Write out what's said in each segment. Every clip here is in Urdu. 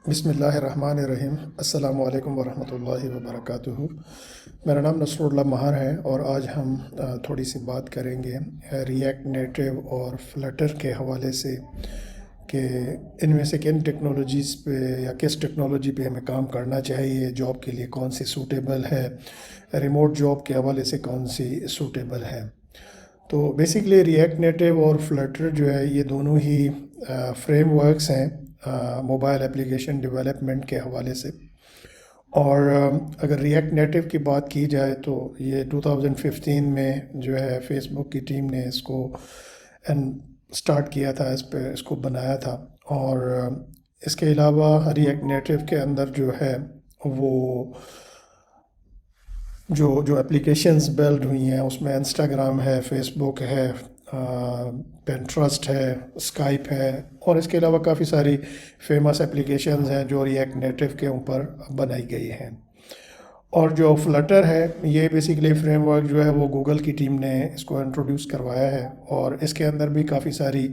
بسم اللہ الرحمن الرحیم۔ السلام علیکم ورحمۃ اللہ وبرکاتہ۔ میرا نام نصر اللہ مہار ہے اور آج ہم تھوڑی سی بات کریں گے ریئیکٹ نیٹو اور فلٹر کے حوالے سے کہ ان میں سے کن ٹیکنالوجیز پہ یا کس ٹیکنالوجی پہ ہمیں کام کرنا چاہیے، جاب کے لیے کون سی سوٹیبل ہے، ریموٹ جاب کے حوالے سے کون سی سوٹیبل ہے۔ تو بیسیکلی ریئیکٹ نیٹو اور فلٹر جو ہے یہ دونوں ہی فریم ورکس ہیں موبائل اپلیکیشن ڈیولپمنٹ کے حوالے سے۔ اور اگر ریئیکٹ نیٹو کی بات کی جائے تو یہ 2015 میں جو ہے فیس بک کی ٹیم نے اس کو سٹارٹ کیا تھا، اس کو بنایا تھا۔ اور اس کے علاوہ ریئیکٹ نیٹو کے اندر جو ہے وہ جو اپلیکیشنز بلڈ ہوئی ہیں اس میں انسٹاگرام ہے، فیس بک ہے، پنٹرسٹ ہے، اسکائپ ہے، اور اس کے علاوہ کافی ساری فیمس اپلیکیشنز ہیں جو ریئیکٹ نیٹو کے اوپر بنائی گئی ہیں۔ اور جو فلٹر ہے یہ بیسیکلی فریم ورک جو ہے وہ گوگل کی ٹیم نے اس کو انٹروڈیوس کروایا ہے، اور اس کے اندر بھی کافی ساری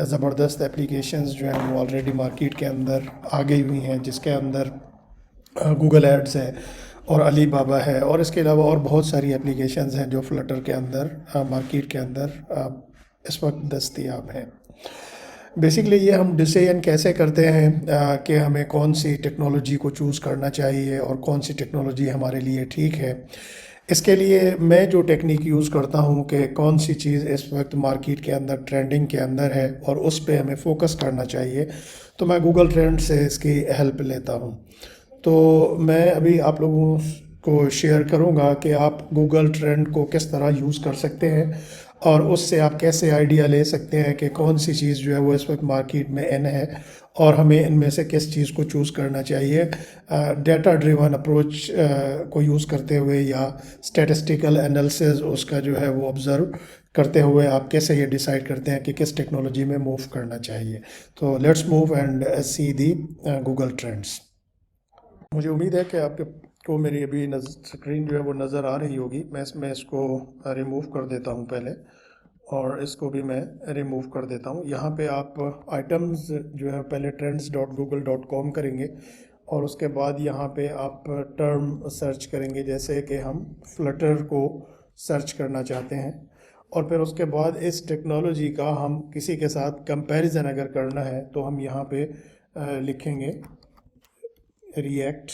زبردست اپلیکیشنز جو ہیں وہ آلریڈی مارکیٹ کے اندر آ گئی ہوئی ہیں، جس کے اندر گوگل ایڈز ہے اور علی بابا ہے، اور اس کے علاوہ اور بہت ساری اپلیکیشنز ہیں جو فلٹر کے اندر مارکیٹ کے اندر اس وقت دستیاب ہیں۔ بیسیکلی یہ ہم ڈیسیژن کیسے کرتے ہیں کہ ہمیں کون سی ٹیکنالوجی کو چوز کرنا چاہیے اور کون سی ٹیکنالوجی ہمارے لیے ٹھیک ہے۔ اس کے لیے میں جو ٹیکنیک یوز کرتا ہوں کہ کون سی چیز اس وقت مارکیٹ کے اندر ٹرینڈنگ کے اندر ہے اور اس پہ ہمیں فوکس کرنا چاہیے، تو میں گوگل ٹرینڈ سے اس کی ہیلپ لیتا ہوں۔ تو میں ابھی آپ لوگوں کو شیئر کروں گا کہ آپ گوگل ٹرینڈ کو کس طرح یوز کر سکتے ہیں اور اس سے آپ کیسے آئیڈیا لے سکتے ہیں کہ کون سی چیز جو ہے وہ اس وقت مارکیٹ میں ان ہے اور ہمیں ان میں سے کس چیز کو چوز کرنا چاہیے، ڈیٹا ڈریون اپروچ کو یوز کرتے ہوئے یا اسٹیٹسٹیکل انالیسز اس کا جو ہے وہ آبزرو کرتے ہوئے آپ کیسے یہ ڈیسائیڈ کرتے ہیں کہ کس ٹیکنالوجی میں موو کرنا چاہیے۔ تو let's move and see the Google trends. مجھے امید ہے کہ آپ کو میری ابھی اسکرین جو ہے وہ نظر آ رہی ہوگی۔ میں اس کو ریموو کر دیتا ہوں پہلے، اور اس کو بھی میں ریموو کر دیتا ہوں۔ یہاں پہ آپ آئٹمز جو ہے پہلے trends.google.com کریں گے، اور اس کے بعد یہاں پہ آپ ٹرم سرچ کریں گے، جیسے کہ ہم فلٹر کو سرچ کرنا چاہتے ہیں، اور پھر اس کے بعد اس ٹیکنالوجی کا ہم کسی کے ساتھ کمپیریزن اگر کرنا ہے تو ہم یہاں پہ لکھیں گے ریئیکٹ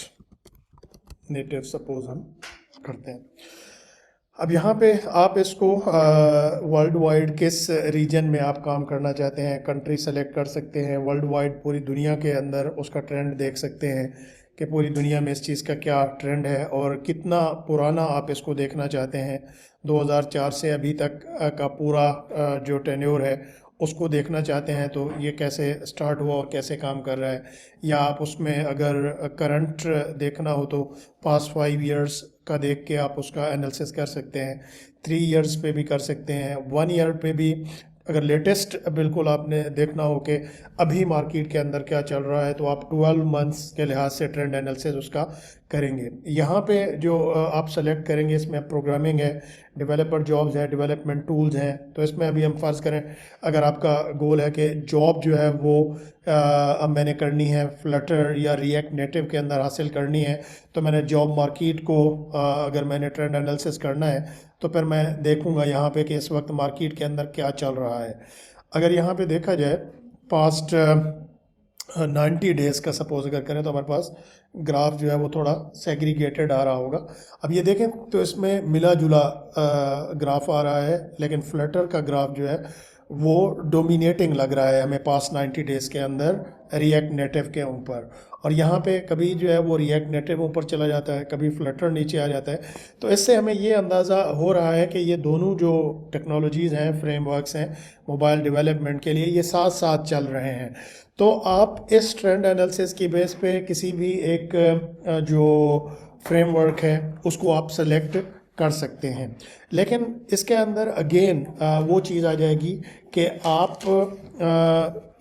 نیٹو، سپوز ہم کرتے ہیں۔ اب یہاں پہ آپ اس کو ورلڈ وائڈ کس ریجن میں آپ کام کرنا چاہتے ہیں کنٹری سلیکٹ کر سکتے ہیں، ورلڈ وائڈ پوری دنیا کے اندر اس کا ٹرینڈ دیکھ سکتے ہیں کہ پوری دنیا میں اس چیز کا کیا ٹرینڈ ہے اور کتنا پرانا آپ اس کو دیکھنا چاہتے ہیں۔ 2004 سے ابھی تک کا پورا جو ٹینیور ہے اس کو دیکھنا چاہتے ہیں تو یہ کیسے سٹارٹ ہوا اور کیسے کام کر رہا ہے، یا آپ اس میں اگر کرنٹ دیکھنا ہو تو پاسٹ 5 ایئرس کا دیکھ کے آپ اس کا انالیسس کر سکتے ہیں، 3 ایئرس پہ بھی کر سکتے ہیں، 1 ایئر پہ بھی اگر لیٹسٹ بالکل آپ نے دیکھنا ہو کہ ابھی مارکیٹ کے اندر کیا چل رہا ہے تو آپ 12 منتھس کے لحاظ سے ٹرینڈ انالیسس اس کا کریں گے۔ یہاں پہ جو آپ سلیکٹ کریں گے اس میں پروگرامنگ ہے، ڈیولپر جابز ہے، ڈیولپمنٹ ٹولز ہیں، تو اس میں ابھی ہم فرض کریں اگر آپ کا گول ہے کہ جاب جو ہے وہ اب میں نے کرنی ہے فلٹر یا ریئیکٹ نیٹو کے اندر حاصل کرنی ہے، تو میں نے جاب مارکیٹ کو اگر میں نے ٹرینڈ انالیسس کرنا ہے تو پھر میں دیکھوں گا یہاں پہ کہ اس وقت مارکیٹ کے اندر کیا چل رہا ہے۔ اگر یہاں پہ دیکھا جائے پاسٹ 90 ڈیز کا سپوز اگر کریں تو ہمارے پاس گراف جو ہے وہ تھوڑا سیگریگیٹڈ آ رہا ہوگا۔ اب یہ دیکھیں تو اس میں ملا جلا گراف آ رہا ہے، لیکن فلٹر کا گراف جو ہے وہ ڈومینیٹنگ لگ رہا ہے ہمیں پاسٹ 90 ڈیز کے اندر ریئیکٹ نیٹو کے اوپر، اور یہاں پہ کبھی جو ہے وہ ریئیکٹ نیٹو اوپر چلا جاتا ہے، کبھی فلٹر نیچے آ جاتا ہے۔ تو اس سے ہمیں یہ اندازہ ہو رہا ہے کہ یہ دونوں جو ٹیکنالوجیز ہیں، فریم ورکس ہیں موبائل ڈیولپمنٹ کے لیے، یہ ساتھ ساتھ چل رہے ہیں۔ تو آپ اس ٹرینڈ انالیسس کی بیس پہ کسی بھی ایک جو فریم ورک ہے اس کو آپ سلیکٹ کر سکتے ہیں، لیکن اس کے اندر اگین وہ چیز آ جائے گی کہ آپ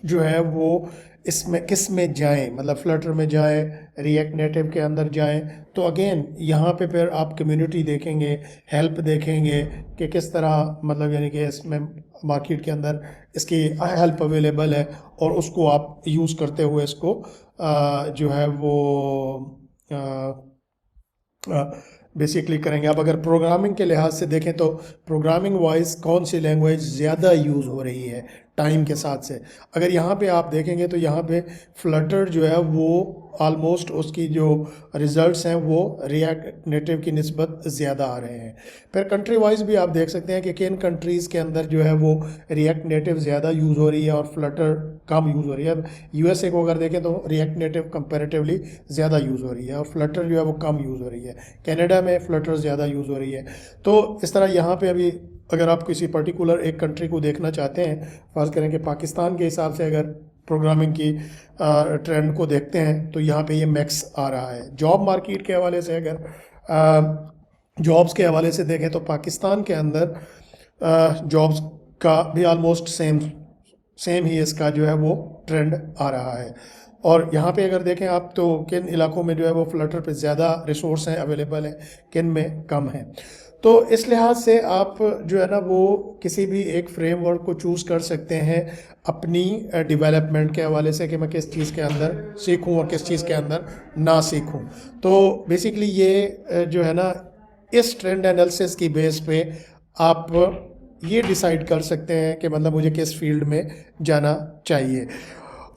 جو ہے وہ اس میں کس میں جائیں، مطلب فلٹر میں جائیں، ریئیکٹ نیٹو کے اندر جائیں، تو اگین یہاں پہ پھر آپ کمیونٹی دیکھیں گے، ہیلپ دیکھیں گے کہ کس طرح مطلب یعنی کہ اس میں مارکیٹ کے اندر اس کی ہیلپ اویلیبل ہے، اور اس کو آپ یوز کرتے ہوئے اس کو جو ہے وہ بیسیکلی کریں گے. اب اگر پروگرامنگ کے لحاظ سے دیکھیں تو پروگرامنگ وائز کون سی لینگویج زیادہ یوز ہو رہی ہے ٹائم کے ساتھ سے، اگر یہاں پہ آپ دیکھیں گے تو یہاں پہ فلٹر جو ہے وہ آلموسٹ اس کی جو ریزلٹس ہیں وہ ریئیکٹ نیٹو کی نسبت زیادہ آ رہے ہیں. پھر کنٹری وائز بھی آپ دیکھ سکتے ہیں کہ کن کنٹریز کے اندر جو ہے وہ ریئیکٹ نیٹو زیادہ یوز ہو رہی ہے اور فلٹر کم یوز ہو رہی ہے. اب یو ایس اے کو اگر دیکھیں تو ریئیکٹ نیٹو کمپیریٹیولی زیادہ یوز ہو رہی ہے اور فلٹر جو ہے وہ کم یوز ہو رہی ہے. کینیڈا میں فلٹر زیادہ یوز ہو رہی ہے. تو اس طرح یہاں پہ ابھی اگر آپ کسی پرٹیکولر ایک کنٹری کو دیکھنا چاہتے ہیں، فرض کریں کہ پاکستان کے حساب سے اگر پروگرامنگ کی ٹرینڈ کو دیکھتے ہیں تو یہاں پہ یہ میکس آ رہا ہے. جاب مارکیٹ کے حوالے سے اگر جابز کے حوالے سے دیکھیں تو پاکستان کے اندر جابز کا بھی آلموسٹ سیم ہی اس کا جو ہے وہ ٹرینڈ آ رہا ہے. اور یہاں پہ اگر دیکھیں آپ تو کن علاقوں میں جو ہے وہ فلٹر پہ زیادہ ریسورس ہیں اویلیبل ہیں، کن میں کم ہیں. تو اس لحاظ سے آپ جو ہے نا وہ کسی بھی ایک فریم ورک کو چوز کر سکتے ہیں اپنی ڈیولپمنٹ کے حوالے سے کہ میں کس چیز کے اندر سیکھوں اور کس چیز کے اندر نہ سیکھوں. تو بیسیکلی یہ جو ہے نا اس ٹرینڈ انالیسس کی بیس پہ آپ یہ ڈیسائیڈ کر سکتے ہیں کہ مطلب مجھے کس فیلڈ میں جانا چاہیے.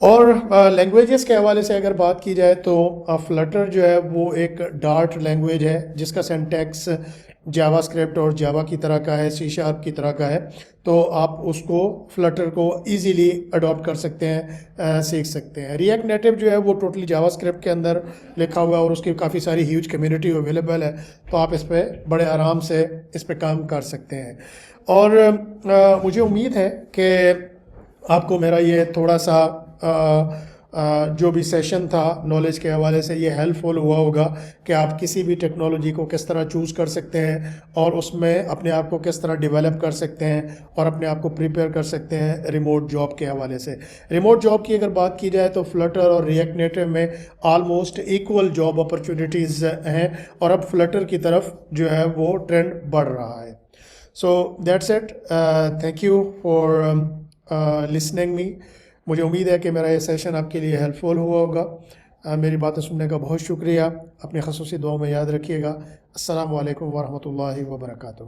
اور لینگویجز کے حوالے سے اگر بات کی جائے تو فلٹر جو ہے وہ ایک ڈارٹ لینگویج ہے جس کا سینٹیکس جاوا اسکرپٹ اور جاوا کی طرح کا ہے، سی شارپ کی طرح کا ہے. تو آپ اس کو فلٹر کو ایزیلی اڈاپٹ کر سکتے ہیں، سیکھ سکتے ہیں. ریئیکٹ نیٹو جو ہے وہ ٹوٹلی جاوا اسکرپٹ کے اندر لکھا ہوا ہے اور اس کی کافی ساری ہیوج کمیونٹی اویلیبل ہے، تو آپ اس پہ بڑے آرام سے اس پہ کام کر سکتے ہیں. اور مجھے امید ہے کہ آپ کو میرا یہ تھوڑا سا جو بھی سیشن تھا نالج کے حوالے سے یہ ہیلپ فل ہوا ہوگا کہ آپ کسی بھی ٹیکنالوجی کو کس طرح چوز کر سکتے ہیں اور اس میں اپنے آپ کو کس طرح ڈیولپ کر سکتے ہیں اور اپنے آپ کو پریپیئر کر سکتے ہیں ریموٹ جاب کے حوالے سے. ریموٹ جاب کی اگر بات کی جائے تو فلٹر اور ریئیکٹ نیٹو میں آلموسٹ ایکول جاب اپرچونیٹیز ہیں اور اب فلٹر کی طرف جو ہے وہ ٹرینڈ بڑھ رہا ہے. So that's it. Thank you for listening می. مجھے امید ہے کہ میرا یہ سیشن آپ کے لیے ہیلپ فل ہوا ہوگا. میری باتیں سننے کا بہت شکریہ. اپنی خصوصی دعاؤں میں یاد رکھیے گا. السلام علیکم ورحمۃ اللہ وبرکاتہ.